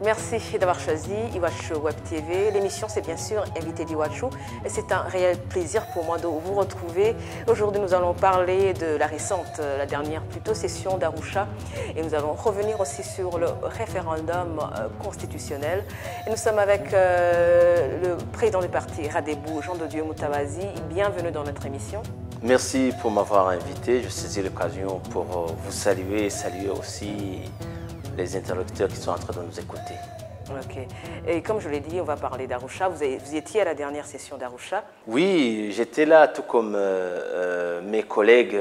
Merci d'avoir choisi Iwachu Web TV. L'émission, c'est bien sûr Invité d'Iwachu. Et c'est un réel plaisir pour moi de vous retrouver. Aujourd'hui, nous allons parler de la récente, la dernière plutôt session d'Arusha. Et nous allons revenir aussi sur le référendum constitutionnel. Et nous sommes avec le président du parti Radebou, Jean de Dieu Moutawazi. Bienvenue dans notre émission. Merci pour m'avoir invité. Je saisis l'occasion pour vous saluer et saluer aussi les interlocuteurs qui sont en train de nous écouter. Ok. Et comme je l'ai dit, on va parler d'Arusha. Vous étiez à la dernière session d'Arusha? Oui, j'étais là tout comme mes collègues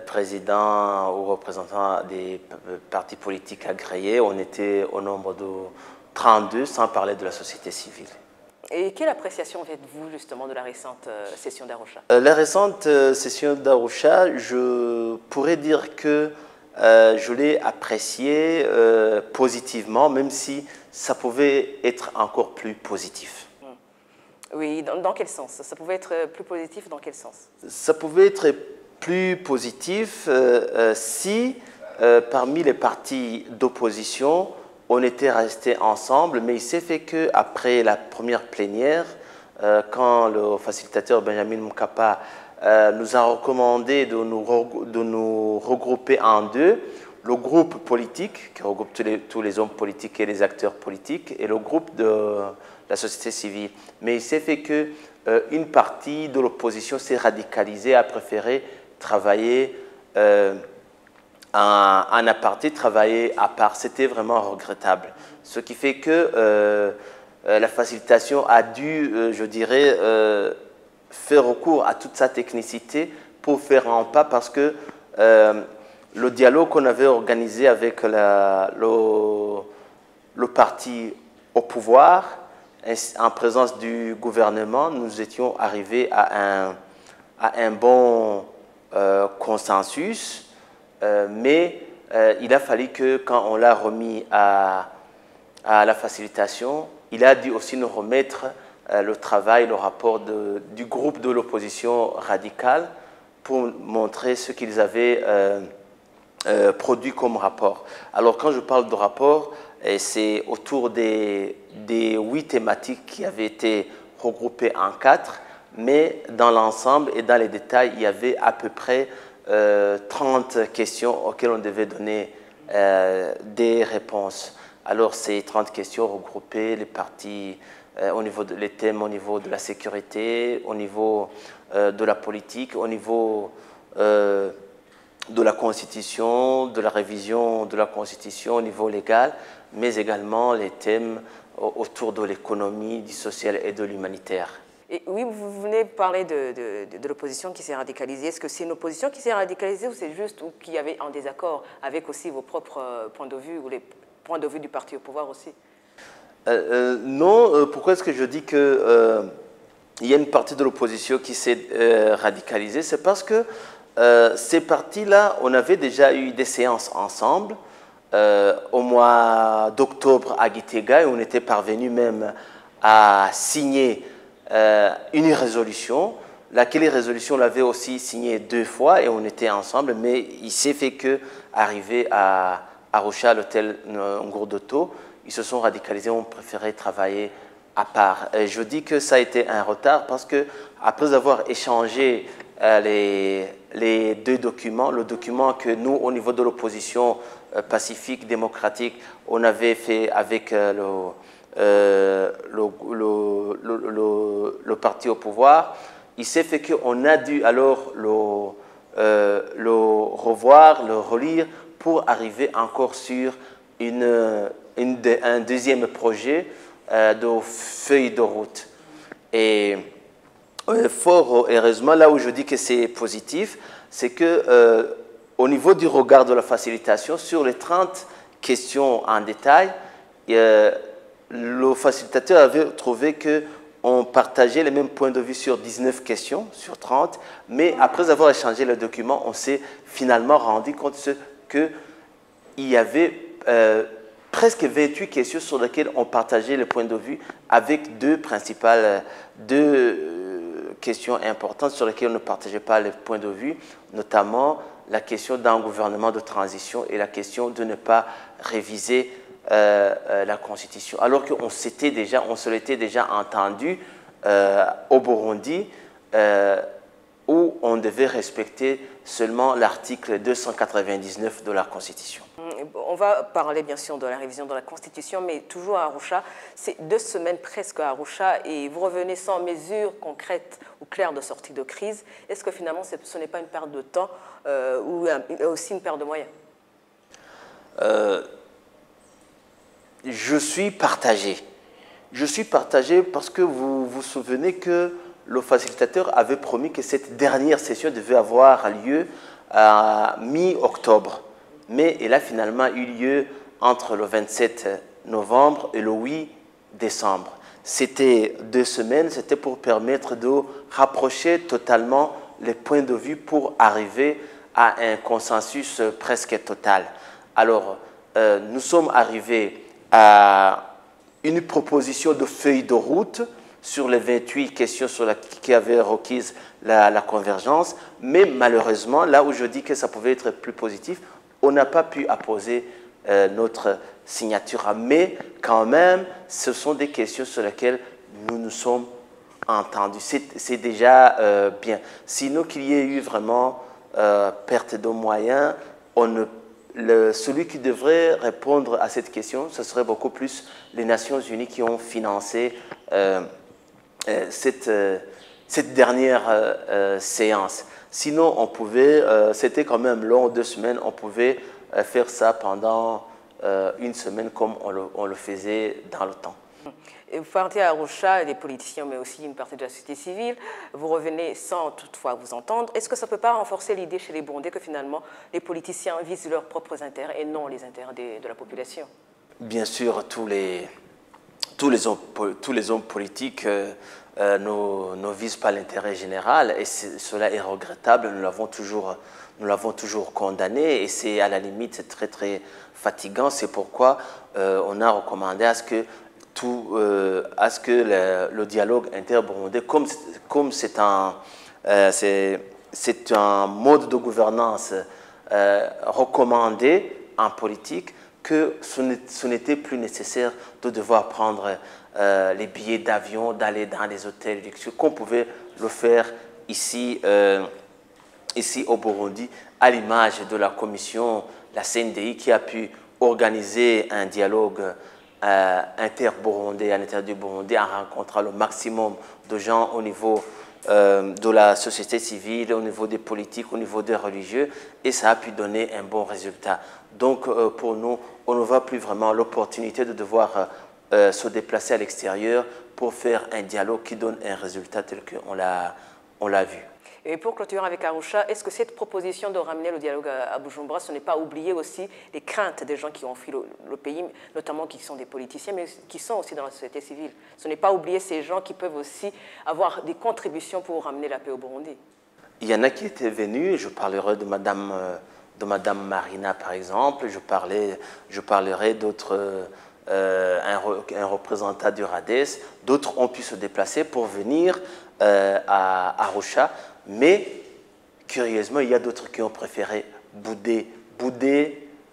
présidents ou représentants des partis politiques agréés. On était au nombre de 32, sans parler de la société civile. Et quelle appréciation faites-vous justement de la récente session d'Arusha? La récente session d'Arusha, je pourrais dire que je l'ai apprécié positivement, même si ça pouvait être encore plus positif. Oui, dans quel sens? Ça pouvait être plus positif dans quel sens? Ça pouvait être plus positif si, parmi les partis d'opposition, on était restés ensemble, mais il s'est fait qu'après la première plénière, quand le facilitateur Benjamin Mkapa nous a recommandé de nous regrouper en deux, le groupe politique, qui regroupe tous les hommes politiques et les acteurs politiques, et le groupe de la société civile. Mais il s'est fait qu'une partie de l'opposition s'est radicalisée, a préféré travailler en aparté, travailler à part. C'était vraiment regrettable. Ce qui fait que la facilitation a dû, je dirais, faire recours à toute sa technicité pour faire un pas, parce que le dialogue qu'on avait organisé avec le parti au pouvoir, en présence du gouvernement, nous étions arrivés à un bon consensus, mais il a fallu que quand on l'a remis à la facilitation, il a dû aussi nous remettre le travail, le rapport du groupe de l'opposition radicale pour montrer ce qu'ils avaient produit comme rapport. Alors quand je parle de rapport, c'est autour des 8 thématiques qui avaient été regroupées en 4, mais dans l'ensemble et dans les détails, il y avait à peu près 30 questions auxquelles on devait donner des réponses. Alors ces 30 questions regroupées, les parties, les thèmes au niveau de la sécurité, au niveau de la politique, au niveau de la Constitution, de la révision de la Constitution au niveau légal, mais également les thèmes autour de l'économie, du social et de l'humanitaire. Et oui, vous venez de parler de l'opposition qui s'est radicalisée. Est-ce que c'est une opposition qui s'est radicalisée ou c'est juste qu'il y avait un désaccord avec aussi vos propres points de vue ou les points de vue du parti au pouvoir aussi? Non, pourquoi est-ce que je dis qu'il y a une partie de l'opposition qui s'est radicalisée? C'est parce que ces partis-là, on avait déjà eu des séances ensemble au mois d'octobre à Gitega, et on était parvenu même à signer une résolution, laquelle résolution on l'avait aussi signée 2 fois et on était ensemble, mais il s'est fait que, arrivé à Arusha, à l'hôtel Ngurdoto, ils se sont radicalisés, ont préféré travailler à part. Et je dis que ça a été un retard parce que, après avoir échangé les 2 documents, le document que nous, au niveau de l'opposition pacifique, démocratique, on avait fait avec le parti au pouvoir, il s'est fait qu'on a dû alors le revoir, le relire pour arriver encore sur un deuxième projet de feuille de route. Et fort heureusement, là où je dis que c'est positif, c'est que au niveau du regard de la facilitation, sur les 30 questions en détail, le facilitateur avait trouvé qu'on partageait les mêmes points de vue sur 19 questions, sur 30, mais après avoir échangé le document, on s'est finalement rendu compte qu'il y avait presque 28 questions sur lesquelles on partageait les points de vue, avec deux questions importantes sur lesquelles on ne partageait pas les points de vue, notamment la question d'un gouvernement de transition et la question de ne pas réviser la Constitution. Alors qu'on se l'était déjà entendu au Burundi, où on devait respecter seulement l'article 299 de la Constitution. On va parler bien sûr de la révision de la Constitution, mais toujours à Arusha. C'est 2 semaines presque à Arusha et vous revenez sans mesures concrètes ou claires de sortie de crise. Est-ce que finalement ce n'est pas une perte de temps ou aussi une perte de moyens? Je suis partagé. Je suis partagé parce que vous vous souvenez que le facilitateur avait promis que cette dernière session devait avoir lieu à mi-octobre. Mais elle a finalement eu lieu entre le 27 novembre et le 8 décembre. C'était 2 semaines, c'était pour permettre de rapprocher totalement les points de vue pour arriver à un consensus presque total. Alors, nous sommes arrivés à une proposition de feuille de route sur les 28 questions qui avaient requis la convergence, mais malheureusement, là où je dis que ça pouvait être plus positif, on n'a pas pu apposer notre signature. Mais quand même, ce sont des questions sur lesquelles nous nous sommes entendus. C'est déjà bien. Sinon qu'il y ait eu vraiment perte de moyens, celui qui devrait répondre à cette question, ce serait beaucoup plus les Nations Unies qui ont financé cette dernière séance. Sinon, on pouvait, c'était quand même long, 2 semaines, on pouvait faire ça pendant 1 semaine comme on le faisait dans le temps. Et vous partez à Arusha, des politiciens, mais aussi une partie de la société civile. Vous revenez sans toutefois vous entendre. Est-ce que ça ne peut pas renforcer l'idée chez les Burundais que finalement les politiciens visent leurs propres intérêts et non les intérêts de la population? Bien sûr, tous les hommes politiques ne visent pas l'intérêt général et cela est regrettable. Nous l'avons toujours condamné et c'est à la limite très très fatigant. C'est pourquoi on a recommandé à ce que le dialogue interburundais, comme c'est un mode de gouvernance recommandé en politique, que ce n'était plus nécessaire de devoir prendre les billets d'avion, d'aller dans les hôtels luxueux, qu'on pouvait le faire ici au Burundi, à l'image de la commission, la CNDI, qui a pu organiser un dialogue inter-burundais à l'intérieur du Burundi en rencontrant le maximum de gens au niveau de la société civile, au niveau des politiques, au niveau des religieux, et ça a pu donner un bon résultat. Donc pour nous, on ne voit plus vraiment l'opportunité de devoir se déplacer à l'extérieur pour faire un dialogue qui donne un résultat tel qu'on l'a vu. Et pour clôturer avec Arusha, est-ce que cette proposition de ramener le dialogue à Bujumbura, ce n'est pas oublier aussi les craintes des gens qui ont fui le pays, notamment qui sont des politiciens, mais qui sont aussi dans la société civile? Ce n'est pas oublier ces gens qui peuvent aussi avoir des contributions pour ramener la paix au Burundi. Il y en a qui étaient venus, je parlerai de Madame Marina par exemple, je parlerai d'autres, un représentant du RADES, d'autres ont pu se déplacer pour venir à Arusha. Mais, curieusement, il y a d'autres qui ont préféré bouder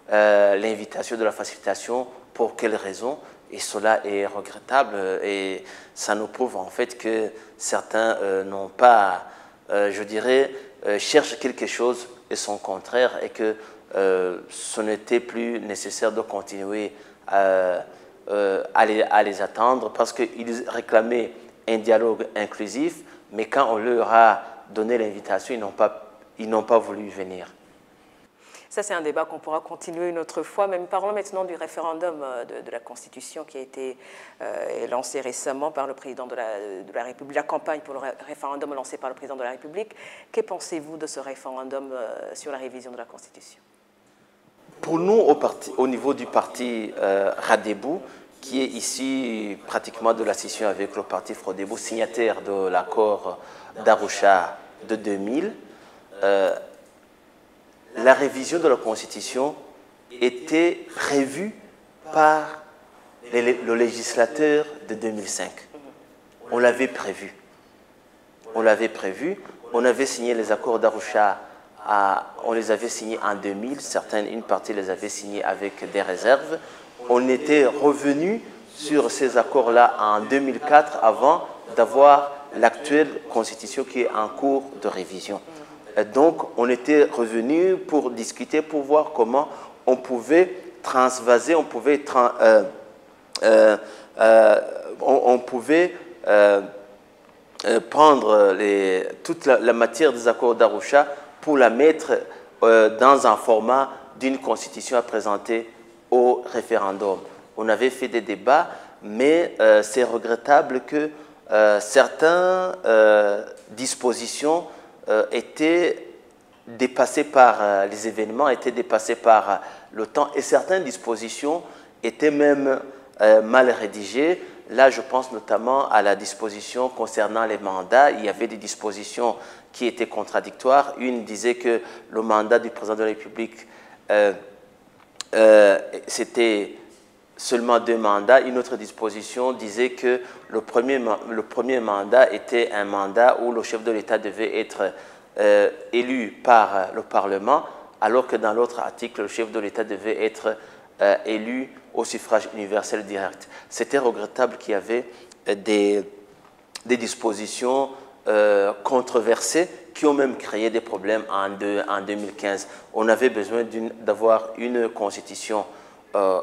l'invitation de la facilitation. Pour quelles raisons? Et cela est regrettable et ça nous prouve en fait que certains n'ont pas, je dirais, cherchent quelque chose et son contraire et que ce n'était plus nécessaire de continuer à les attendre parce qu'ils réclamaient un dialogue inclusif, mais quand on leur a donné l'invitation, ils n'ont pas voulu venir. Ça, c'est un débat qu'on pourra continuer une autre fois. Mais parlons maintenant du référendum de la Constitution qui a été lancé récemment par le président de la République, la campagne pour le référendum lancée par le président de la République. Que pensez-vous de ce référendum sur la révision de la Constitution? Pour nous, au niveau du parti Radebou, qui est ici pratiquement de la scission avec le parti Frodebo, signataire de l'accord d'Arusha de 2000, la révision de la Constitution était prévue par le législateur de 2005. On l'avait prévu. on l'avait prévu. On avait signé les accords d'Arusha, on les avait signés en 2000, une partie les avait signés avec des réserves. On était revenu sur ces accords-là en 2004 avant d'avoir l'actuelle constitution qui est en cours de révision. Donc, on était revenu pour discuter, pour voir comment on pouvait transvaser, on pouvait prendre toute la matière des accords d'Arusha pour la mettre dans un format d'une constitution à présenter au référendum. On avait fait des débats, mais c'est regrettable que certaines dispositions étaient dépassées par les événements, étaient dépassées par le temps, et certaines dispositions étaient même mal rédigées. Là, je pense notamment à la disposition concernant les mandats. Il y avait des dispositions qui étaient contradictoires. Une disait que le mandat du président de la République, c'était seulement 2 mandats. Une autre disposition disait que le premier mandat était un mandat où le chef de l'État devait être élu par le Parlement, alors que dans l'autre article, le chef de l'État devait être élu au suffrage universel direct. C'était regrettable qu'il y avait des dispositions controversées qui ont même créé des problèmes en 2015. On avait besoin d'avoir une constitution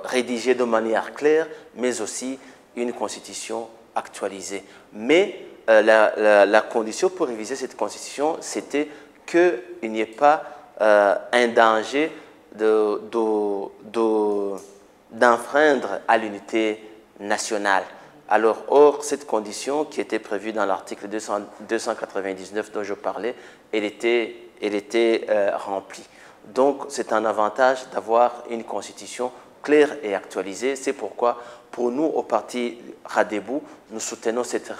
rédigée de manière claire, mais aussi une constitution actualisée. Mais la condition pour réviser cette constitution, c'était qu'il n'y ait pas un danger d'enfreindre à l'unité nationale. Alors, or, cette condition qui était prévue dans l'article 299 dont je parlais, elle était remplie. Donc, c'est un avantage d'avoir une constitution claire et actualisée. C'est pourquoi, pour nous, au parti Radebou, nous soutenons cette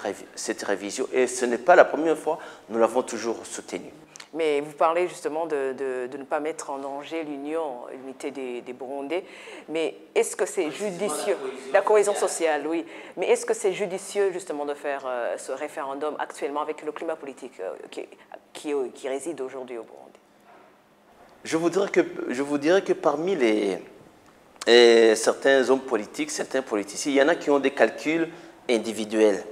révision. Et ce n'est pas la première fois, nous l'avons toujours soutenue. Mais vous parlez justement de ne pas mettre en danger l'unité des Burundais. Mais est-ce que c'est judicieux, la cohésion sociale, oui. Mais est-ce que c'est judicieux justement de faire ce référendum actuellement avec le climat politique qui réside aujourd'hui au Burundi? Je vous dirais que parmi certains hommes politiques, certains politiciens, il y en a qui ont des calculs individuels,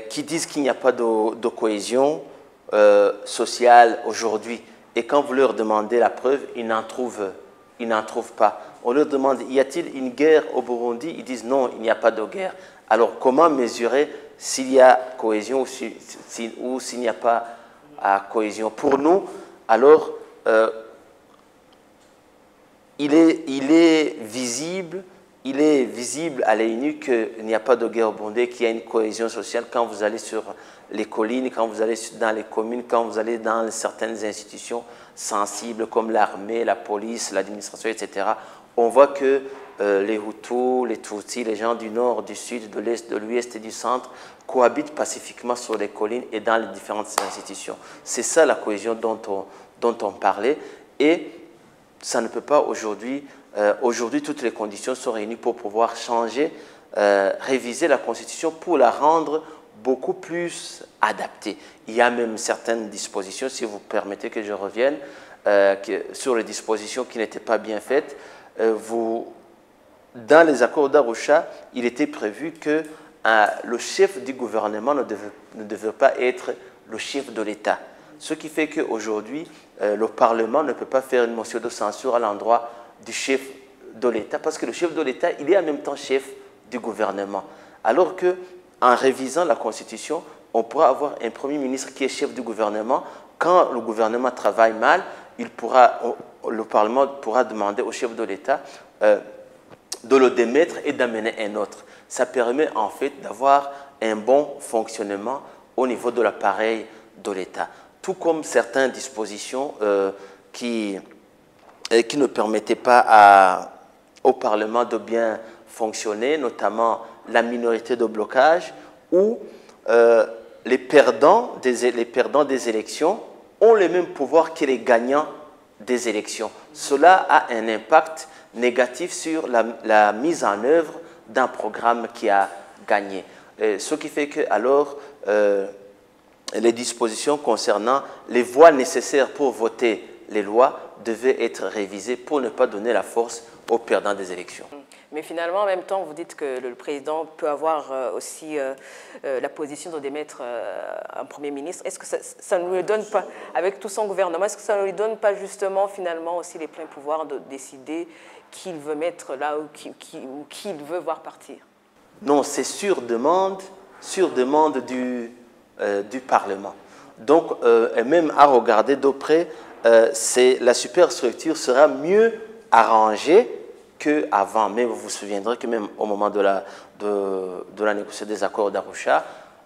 qui disent qu'il n'y a pas de cohésion sociale aujourd'hui. Et quand vous leur demandez la preuve, ils n'en trouvent pas. On leur demande, y a-t-il une guerre au Burundi? Ils disent non, il n'y a pas de guerre. Alors comment mesurer s'il y a cohésion ou s'il n'y a pas cohésion? Pour nous, alors, il est visible à l'œil nu qu'il n'y a pas de guerre au Burundi, qu'il y a une cohésion sociale quand vous allez sur les collines, quand vous allez dans les communes, quand vous allez dans certaines institutions sensibles comme l'armée, la police, l'administration, etc. On voit que les Hutus, les Tutsis, les gens du nord, du sud, de l'est, de l'ouest et du centre cohabitent pacifiquement sur les collines et dans les différentes institutions. C'est ça la cohésion dont on parlait. Et ça ne peut pas aujourd'hui. Aujourd'hui, toutes les conditions sont réunies pour pouvoir changer, réviser la Constitution pour la rendre beaucoup plus adaptée. Il y a même certaines dispositions, si vous permettez que je revienne, sur les dispositions qui n'étaient pas bien faites. Dans les accords d'Arusha, il était prévu que le chef du gouvernement ne devait pas être le chef de l'État. Ce qui fait qu'aujourd'hui, le Parlement ne peut pas faire une motion de censure à l'endroit du chef de l'État, parce que le chef de l'État, il est en même temps chef du gouvernement. Alors qu'en révisant la Constitution, on pourra avoir un Premier ministre qui est chef du gouvernement. Quand le gouvernement travaille mal, le Parlement pourra demander au chef de l'État de le démettre et d'amener un autre. Ça permet en fait d'avoir un bon fonctionnement au niveau de l'appareil de l'État. Tout comme certaines dispositions qui ne permettaient pas au Parlement de bien fonctionner, notamment la minorité de blocage, où les perdants des élections ont les mêmes pouvoirs que les gagnants des élections. Cela a un impact négatif sur la mise en œuvre d'un programme qui a gagné. Ce qui fait que alors les dispositions concernant les voies nécessaires pour voter les lois devaient être révisées pour ne pas donner la force aux perdants des élections. Mais finalement, en même temps, vous dites que le président peut avoir aussi la position de démettre un Premier ministre. Est-ce que ça ne lui donne pas, avec tout son gouvernement, est-ce que ça ne lui donne pas justement finalement aussi les pleins pouvoirs de décider qui il veut mettre là ou qui il veut voir partir? Non, c'est sur demande du Parlement. Donc, et même à regarder d'auprès, la superstructure sera mieux arrangée qu'avant. Mais vous vous souviendrez que même au moment de la négociation des accords d'Arusha,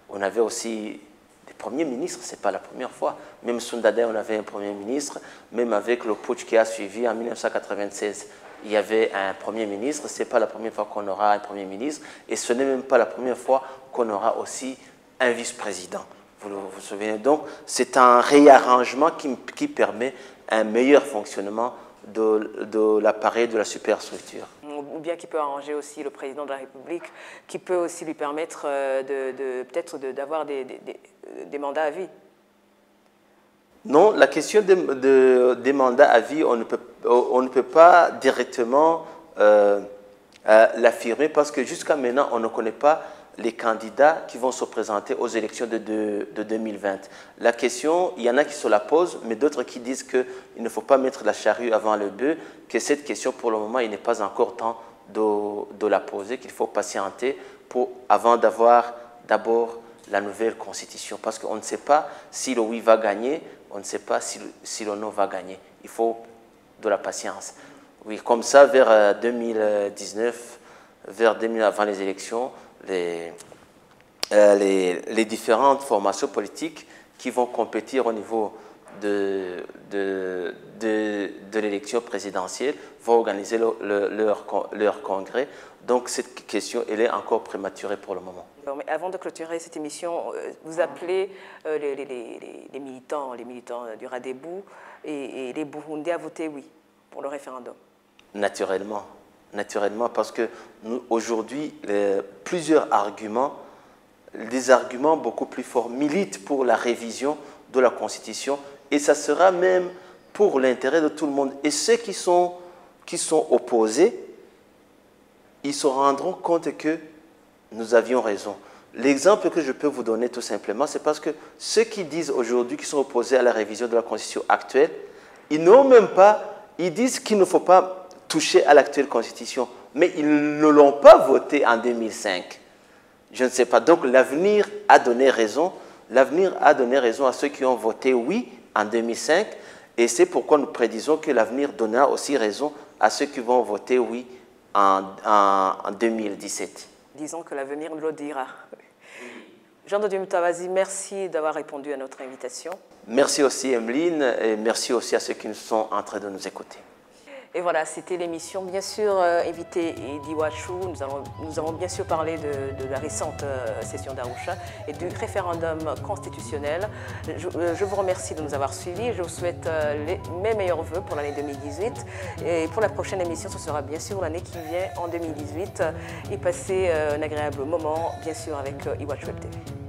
on avait aussi des premiers ministres, ce n'est pas la première fois. Même Sundadei, on avait un premier ministre, même avec le putsch qui a suivi en 1996. Il y avait un Premier ministre, ce n'est pas la première fois qu'on aura un Premier ministre, et ce n'est même pas la première fois qu'on aura aussi un vice-président. Vous vous souvenez? Donc, c'est un réarrangement qui permet un meilleur fonctionnement de l'appareil de la superstructure. Ou bien qui peut arranger aussi le président de la République, qui peut aussi lui permettre peut-être d'avoir des mandats à vie. Non, la question des mandats à vie, on ne peut pas directement l'affirmer parce que jusqu'à maintenant, on ne connaît pas les candidats qui vont se présenter aux élections de 2020. La question, il y en a qui se la posent, mais d'autres qui disent qu'il ne faut pas mettre la charrue avant le bœuf, que cette question, pour le moment, il n'est pas encore temps de la poser, qu'il faut patienter avant d'avoir d'abord la nouvelle constitution. Parce qu'on ne sait pas si le oui va gagner, on ne sait pas si le non va gagner. Il faut de la patience. Oui, comme ça, vers 2019, avant les élections, les différentes formations politiques qui vont compétir au niveau de l'élection présidentielle vont organiser leur congrès. Donc cette question, elle est encore prématurée pour le moment. Bon, mais avant de clôturer cette émission, vous appelez les militants du Radébou et les Burundais à voter oui pour le référendum? Naturellement, parce que aujourd'hui, plusieurs arguments, des arguments beaucoup plus forts, militent pour la révision de la Constitution et ça sera même pour l'intérêt de tout le monde. Et ceux qui sont opposés, ils se rendront compte que nous avions raison. L'exemple que je peux vous donner tout simplement, c'est parce que ceux qui disent aujourd'hui qu'ils sont opposés à la révision de la Constitution actuelle, ils n'ont même pas, ils disent qu'il ne faut pas toucher à l'actuelle Constitution, mais ils ne l'ont pas voté en 2005. Je ne sais pas. Donc l'avenir a donné raison. L'avenir a donné raison à ceux qui ont voté oui en 2005, et c'est pourquoi nous prédisons que l'avenir donnera aussi raison à ceux qui vont voter oui en 2017. Disons que l'avenir nous le dira. Jean de Dieu Mutawazi, merci d'avoir répondu à notre invitation. Merci aussi Emeline, et merci aussi à ceux qui sont en train de nous écouter. Et voilà, c'était l'émission, bien sûr, invité d'Iwachu. Nous allons bien sûr parler de la récente session d'Arusha et du référendum constitutionnel. Je vous remercie de nous avoir suivis. Je vous souhaite mes meilleurs voeux pour l'année 2018. Et pour la prochaine émission, ce sera bien sûr l'année qui vient, en 2018. Et passer un agréable moment, bien sûr, avec Iwachu Web TV.